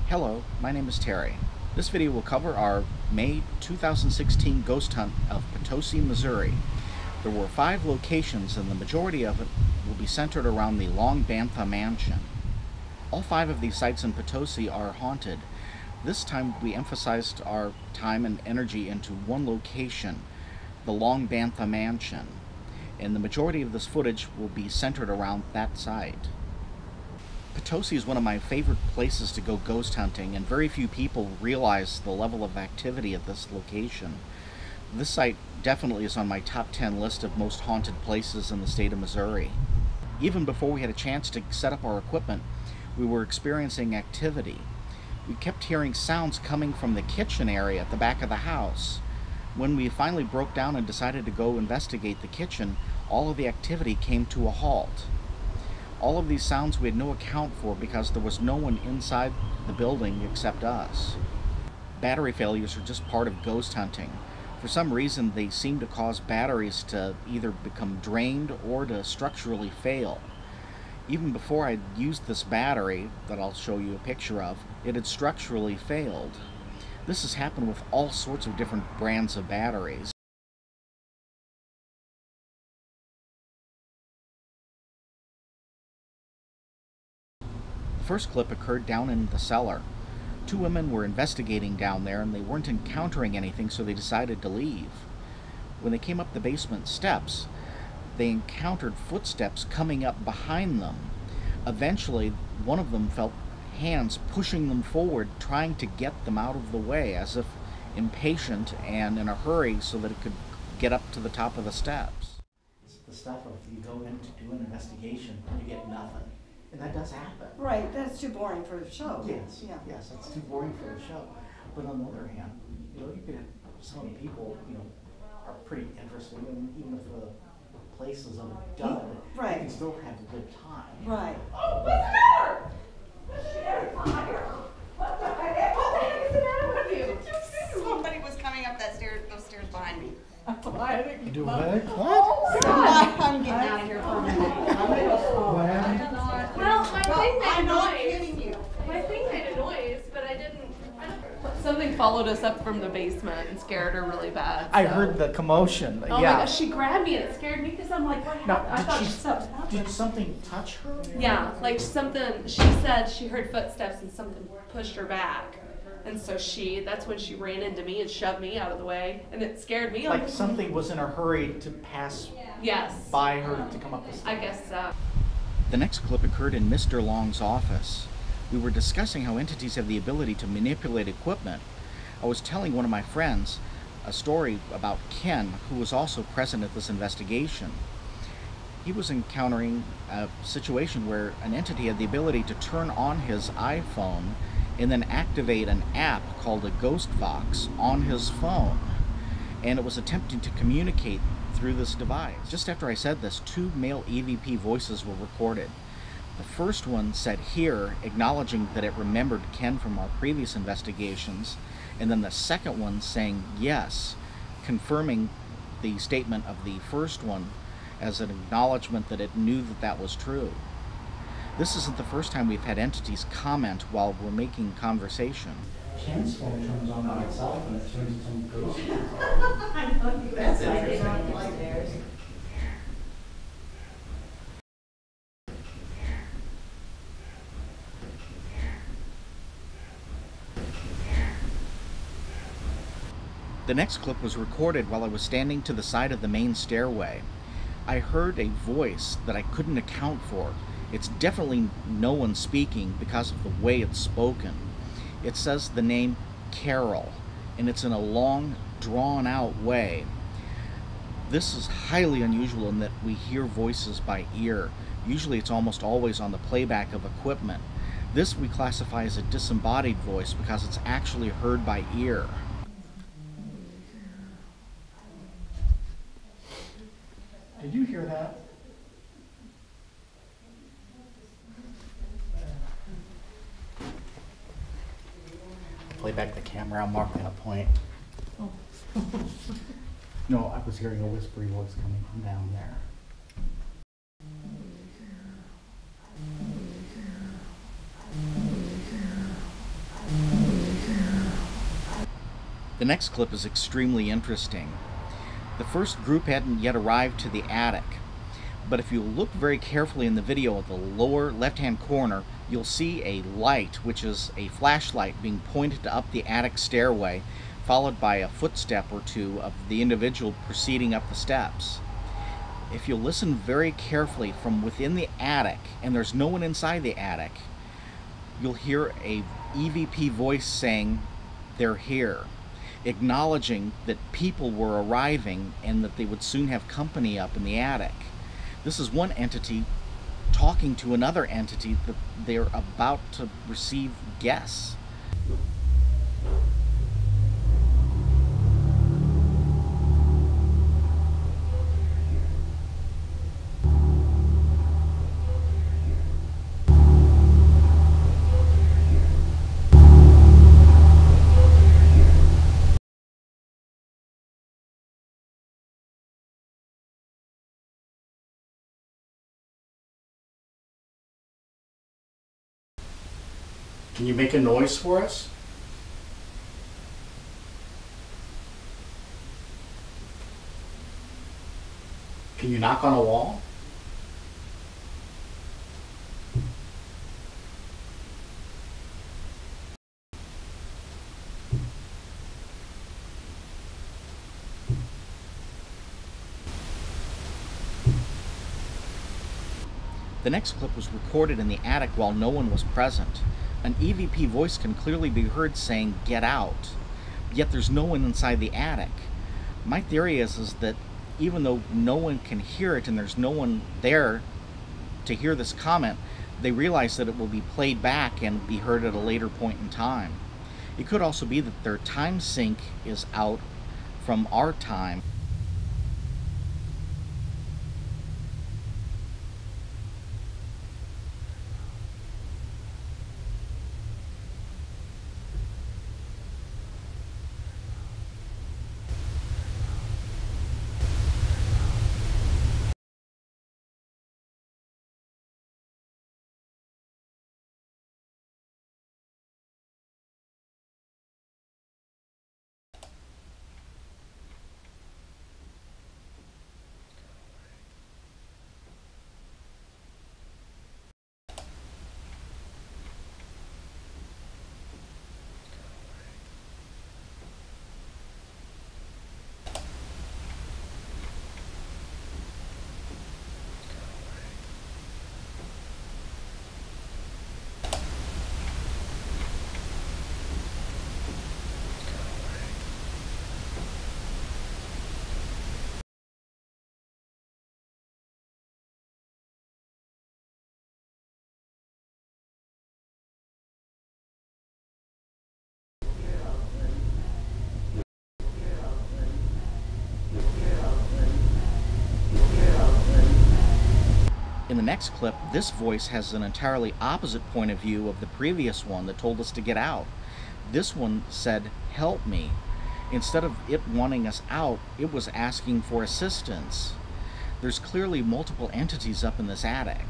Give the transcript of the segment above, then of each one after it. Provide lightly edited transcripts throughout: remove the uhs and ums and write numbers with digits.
Hello, my name is Terry. This video will cover our May 2016 ghost hunt of Potosi, Missouri. There were 5 locations and the majority of it will be centered around the long Banta mansion. All 5 of these sites in Potosi are haunted. This time we emphasized our time and energy into one location, the long Banta mansion, and the majority of this footage will be centered around that site. Potosi is one of my favorite places to go ghost hunting, and very few people realize the level of activity at this location. This site definitely is on my top 10 list of most haunted places in the state of Missouri. Even before we had a chance to set up our equipment, we were experiencing activity. We kept hearing sounds coming from the kitchen area at the back of the house. When we finally broke down and decided to go investigate the kitchen, all of the activity came to a halt. All of these sounds we had no account for because there was no one inside the building except us. Battery failures are just part of ghost hunting. For some reason, they seem to cause batteries to either become drained or to structurally fail. Even before I used this battery, that I'll show you a picture of, it had structurally failed. This has happened with all sorts of different brands of batteries. The first clip occurred down in the cellar. 2 women were investigating down there and they weren't encountering anything, so they decided to leave. When they came up the basement steps, they encountered footsteps coming up behind them. Eventually, one of them felt hands pushing them forward, trying to get them out of the way, as if impatient and in a hurry so that it could get up to the top of the steps. It's the stuff of you go in to do an investigation and you get nothing. And that does happen. Right, that's too boring for the show. Yes, yeah. Yes, that's too boring for the show. But on the other hand, you could have some people, are pretty interesting, and even if the place is a dud, right, you can still have a good time. Right. Oh, what's the matter? What's the matter? What the heck is the matter with you? Somebody was coming up those stairs behind me. Do what? Oh, God. I'm getting out of here for a minute. What happened? Well, my thing made I'm a not noise. kidding you. My thing made a noise, but I didn't. Something followed us up from the basement and scared her really bad. I heard the commotion. Oh yeah. my gosh, she grabbed me and it scared me because I'm like, what Now, happened? I thought something happened. Did something touch her? Yeah, like something, she said she heard footsteps and something pushed her back. And so that's when she ran into me and shoved me out of the way, and it scared me. Like something was in a hurry to pass Yes. by her to come up the stairs. I guess so. The next clip occurred in Mr. Long's office. We were discussing how entities have the ability to manipulate equipment. I was telling one of my friends a story about Ken, who was also present at this investigation. He was encountering a situation where an entity had the ability to turn on his iPhone and then activate an app called a Ghost Box on his phone. And it was attempting to communicate through this device. Just after I said this, 2 male EVP voices were recorded. The first one said "here," acknowledging that it remembered Ken from our previous investigations, and then the second one saying "yes," confirming the statement of the first one as an acknowledgement that it knew that that was true. This isn't the first time we've had entities comment while we're making conversation. Ken's phone turns on by itself and it turns into some ghost. That's interesting. The next clip was recorded while I was standing to the side of the main stairway. I heard a voice that I couldn't account for. It's definitely no one speaking because of the way it's spoken. It says the name Carol, and it's in a long, drawn-out way. This is highly unusual in that we hear voices by ear. Usually it's almost always on the playback of equipment. This we classify as a disembodied voice because it's actually heard by ear. Did you hear that? Play back the camera, I'll mark that point. Oh. No, I was hearing a whispery voice coming from down there. next clip is extremely interesting. The first group hadn't yet arrived to the attic, but if you look very carefully in the video at the lower left-hand corner, you'll see a light, which is a flashlight being pointed up the attic stairway, followed by a footstep or two of the individual proceeding up the steps. If you listen very carefully from within the attic, and there's no one inside the attic, you'll hear a EVP voice saying, "They're here," acknowledging that people were arriving and that they would soon have company up in the attic. This is one entity talking to another entity that they're about to receive guests. Can you make a noise for us? Can you knock on a wall? The next clip was recorded in the attic while no one was present. An EVP voice can clearly be heard saying, "Get out," yet there's no one inside the attic. My theory is that even though no one can hear it and there's no one there to hear this comment, they realize that it will be played back and be heard at a later point in time. It could also be that their time sync is out from our time. In the next clip, this voice has an entirely opposite point of view of the previous one that told us to get out. This one said, "Help me." Instead of it wanting us out, it was asking for assistance. There's clearly multiple entities up in this attic.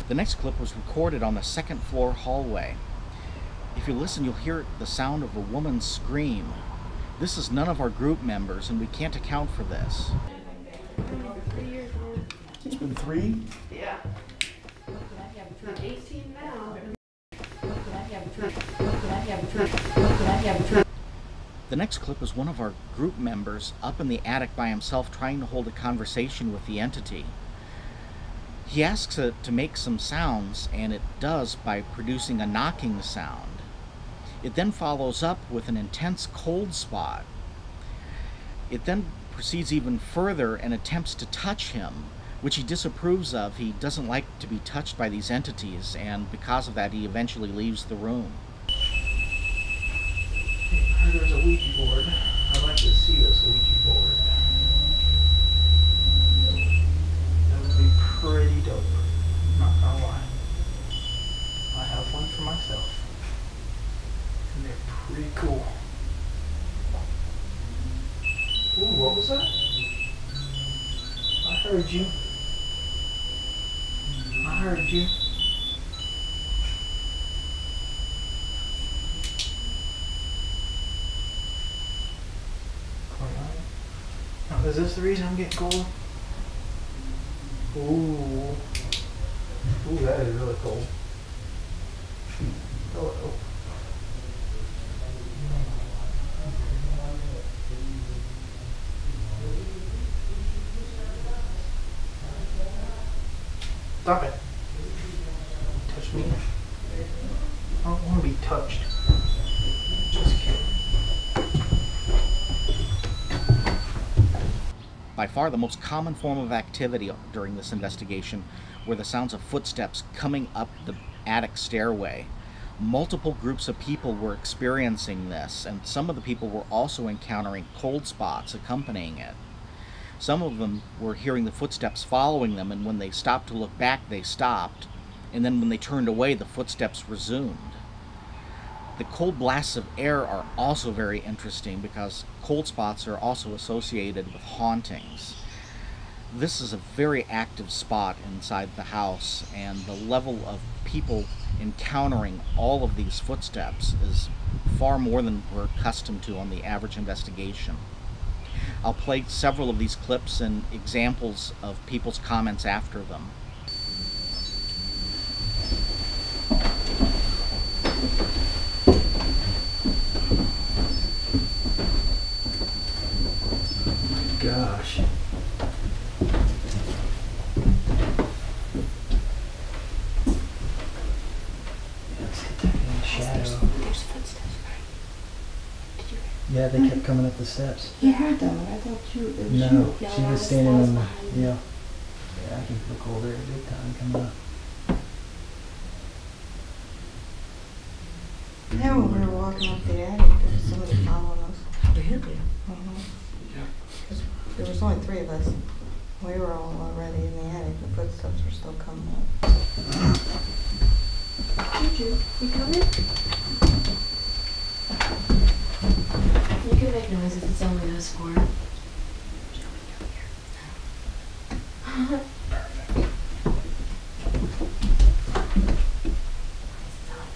The next clip was recorded on the second floor hallway. If you listen, you'll hear the sound of a woman scream. This is none of our group members, and we can't account for this. It's been 3? Yeah. 18 now. The next clip is one of our group members up in the attic by himself trying to hold a conversation with the entity. He asks it to make some sounds, and it does by producing a knocking sound. It then follows up with an intense cold spot. It then proceeds even further and attempts to touch him, which he disapproves of. He doesn't like to be touched by these entities, and because of that, he eventually leaves the room. There's a Ouija board. I'd like to see this Ouija board. That would be pretty dope. Not gonna lie. I have one for myself. Pretty cool. Ooh, what was that? I heard you. I heard you. Now, is this the reason I'm getting cold? Ooh. Ooh, that is really cold. Hello. Stop it. Touch me. I don't want to be touched. Just kidding. By far the most common form of activity during this investigation were the sounds of footsteps coming up the attic stairway. Multiple groups of people were experiencing this, and some of the people were also encountering cold spots accompanying it. Some of them were hearing the footsteps following them, and when they stopped to look back, they stopped, and then when they turned away, the footsteps resumed. The cold blasts of air are also very interesting because cold spots are also associated with hauntings. This is a very active spot inside the house, and the level of people encountering all of these footsteps is far more than we're accustomed to on the average investigation. I'll play several of these clips and examples of people's comments after them. Gosh. It's detecting the shadow. There's footsteps, right? Did you hear? Yeah, they kept coming up the steps. You heard them, I thought it was No, you. she was standing on the, yeah. Yeah, I can look over there big time coming up. Yeah, when we were walking up the attic, there was somebody following us. Really? Because there was only 3 of us. We were all already in the attic. The footsteps were still coming up. Juju, you coming? You can make noises, it's only us 4.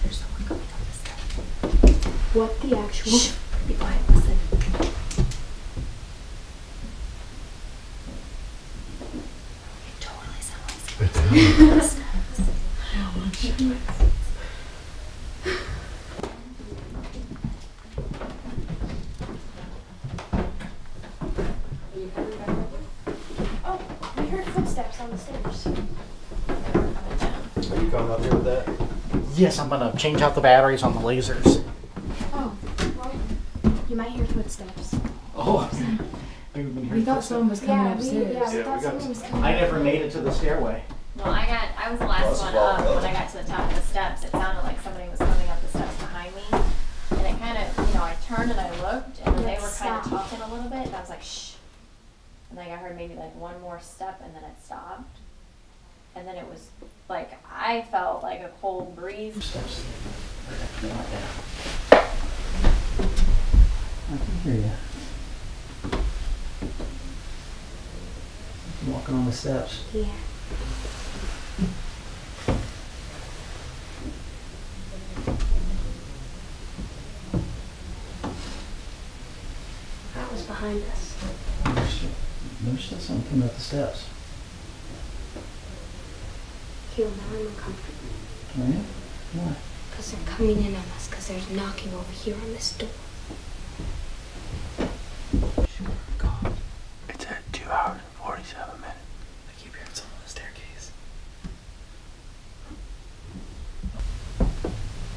There's someone coming up the steps. What the actual? Shh. Be quiet, listen. It totally sounds like how much? Oh, we heard footsteps on the stairs. Are you coming up here with that? Yes, I'm gonna change out the batteries on the lasers. Oh, well, you might hear footsteps. Oh, We thought someone was coming upstairs. Yeah, we thought someone was coming. I never made it to the stairway. Well, I was the last one up. When I got to the top of the steps, it sounded like somebody was coming up the steps behind me. And it kind of, I turned and I looked, and then they were kind of talking a little bit, and I was like, shh. And then I heard maybe like one more step, and then it stopped. And then it was like, I felt like a cold breeze. I can hear you. I'm walking on the steps. Yeah. That was behind us. There's still something coming up the steps. Here, now I'm uncomfortable. Oh yeah? Why? Because they're coming in on us, because there's knocking over here on this door. God. It's at 2 hours and 47 minutes. I keep hearing someone on the staircase.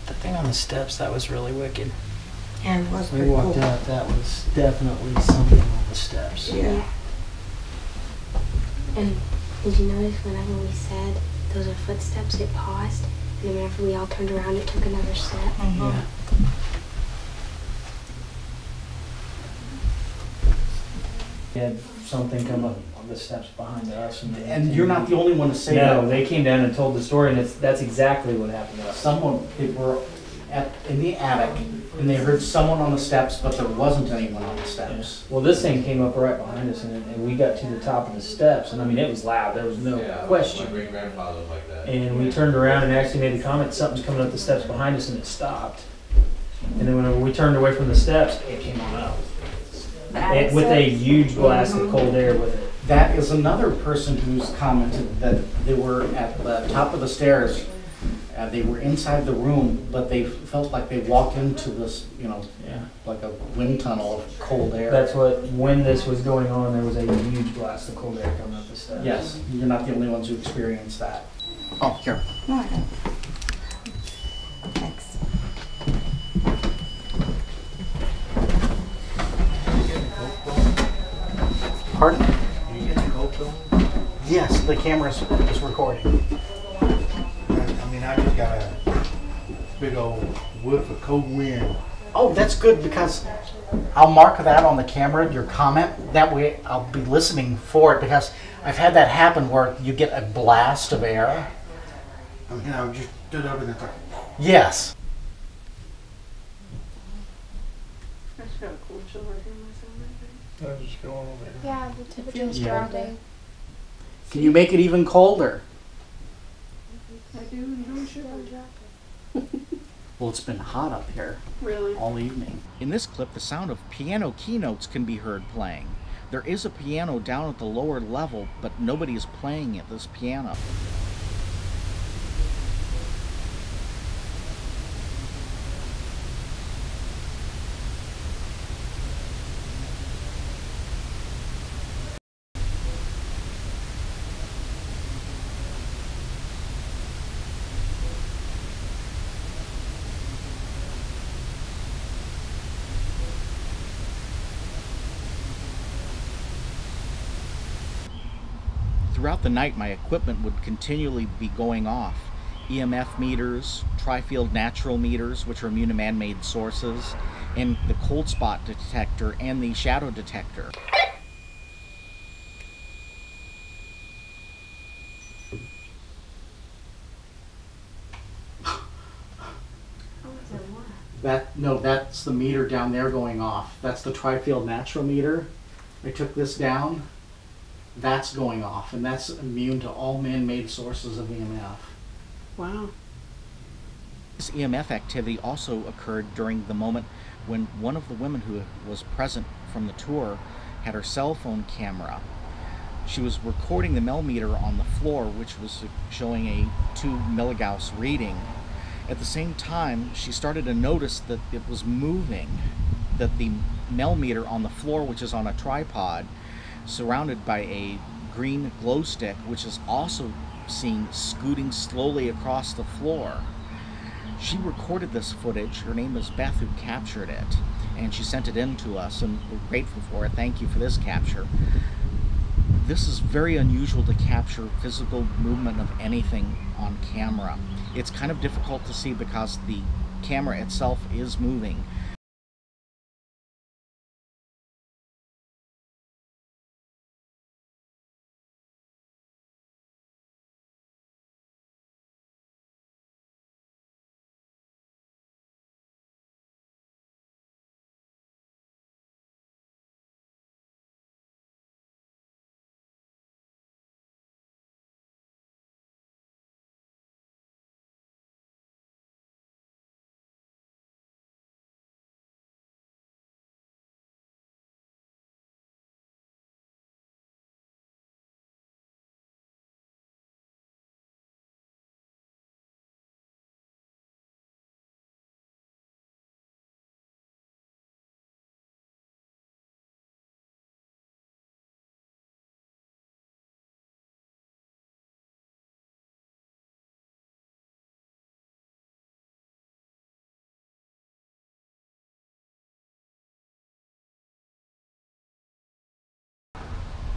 The thing on the steps, that was really wicked. And it was We pretty walked cool. out, that was definitely something on the steps. Yeah. And did you notice whenever we said those are footsteps, it paused? And then whenever we all turned around, it took another step. Yeah. We had something come up on the steps behind us. And you're not the only one to say No, that. they came down and told the story, and that's exactly what happened to us. Someone, they were at in the attic, and they heard someone on the steps, but there wasn't anyone on the steps. Well, this thing came up right behind us, and we got to the top of the steps, and I mean, it was loud. There was no question. My great grandfather was like that. And we turned around and actually made a comment, something's coming up the steps behind us, and it stopped. And then whenever we turned away from the steps, it came on up. With a huge blast of cold air with it. That is another person who's commented that they were at the top of the stairs. They were inside the room, but they felt like they walked into this, like a wind tunnel of cold air. That's what, when this was going on, there was a huge blast of cold air coming up the steps. Yes, you're not the only ones who experienced that. Oh, here. No, I don't. Thanks. Pardon? You get the cold film? Yes, the camera is recording. I mean, I just got a big old whiff of cold wind. Oh, that's good, because I'll mark that on the camera, your comment. That way I'll be listening for it, because I've had that happen where you get a blast of air. I mean, I just stood up and it's like, Yes. I just got a cool chill right here in my sound right there. I just go on over there. Yeah, the temperature's Yeah. dropping. Can you make it even colder? I do, and don't shiver. Well, it's been hot up here Really? all evening. In this clip, the sound of piano keynotes can be heard playing. There is a piano down at the lower level, but nobody is playing at this piano. Throughout the night, my equipment would continually be going off. EMF meters, tri-field natural meters, which are immune to man-made sources, and the cold spot detector and the shadow detector. That's the meter down there going off. That's the tri-field natural meter. I took this down. That's going off, and that's immune to all man-made sources of EMF. Wow. This EMF activity also occurred during the moment when one of the women who was present from the tour had her cell phone camera. She was recording the millimeter on the floor, which was showing a 2 milligauss reading. At the same time, she started to notice that it was moving, that the millimeter on the floor, which is on a tripod, surrounded by a green glow stick, which is also seen scooting slowly across the floor. She recorded this footage. Her name is Beth, who captured it, and she sent it in to us, and we're grateful for it. Thank you for this capture. This is very unusual to capture physical movement of anything on camera. It's kind of difficult to see because the camera itself is moving.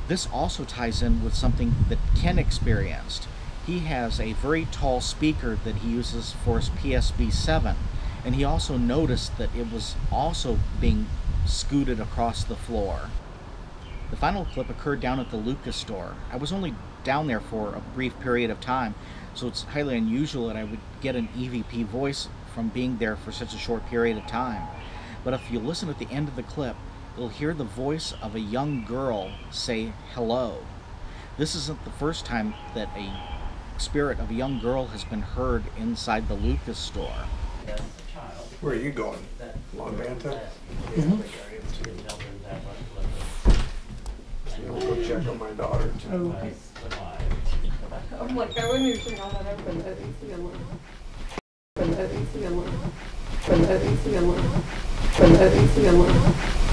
This also ties in with something that Ken experienced. He has a very tall speaker that he uses for his PSB-7, and he also noticed that it was also being scooted across the floor. The final clip occurred down at the Lucas store. I was only down there for a brief period of time, so it's highly unusual that I would get an EVP voice from being there for such a short period of time. But if you listen at the end of the clip, you'll hear the voice of a young girl say hello. This isn't the first time that a spirit of a young girl has been heard inside the Lucas store. Where are you going? Long Banta? Mm-hmm. I'll go check on my daughter too. Oh, okay. I'm like, I wouldn't even turn all that open. That needs to be unlocked. That needs to be unlocked. That needs to be unlocked. That needs to be unlocked.